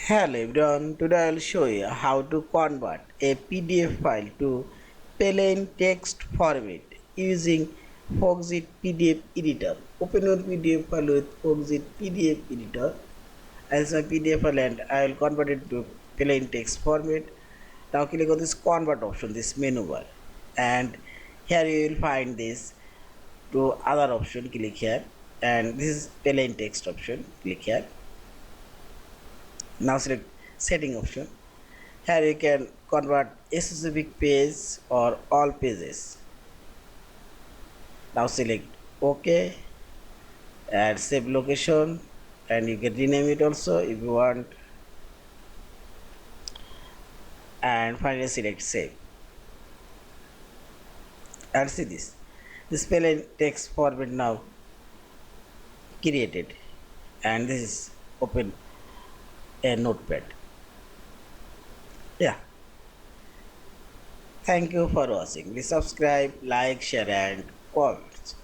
Hello everyone, today I will show you how to convert a PDF file to plain text format using Foxit PDF Editor. Open your PDF file with Foxit PDF Editor as a PDF file and I will convert it to plain text format. Now click on this convert option, this menu bar, and here you will find this to other option. Click here and this is plain text option. Click here. Now select setting option. Here you can convert a specific page or all pages. Now select OK and save location, and you can rename it also if you want, and finally select save. And see this plain text format now created, and this is open a notepad. Yeah, thank you for watching. Please subscribe, like, share and comment.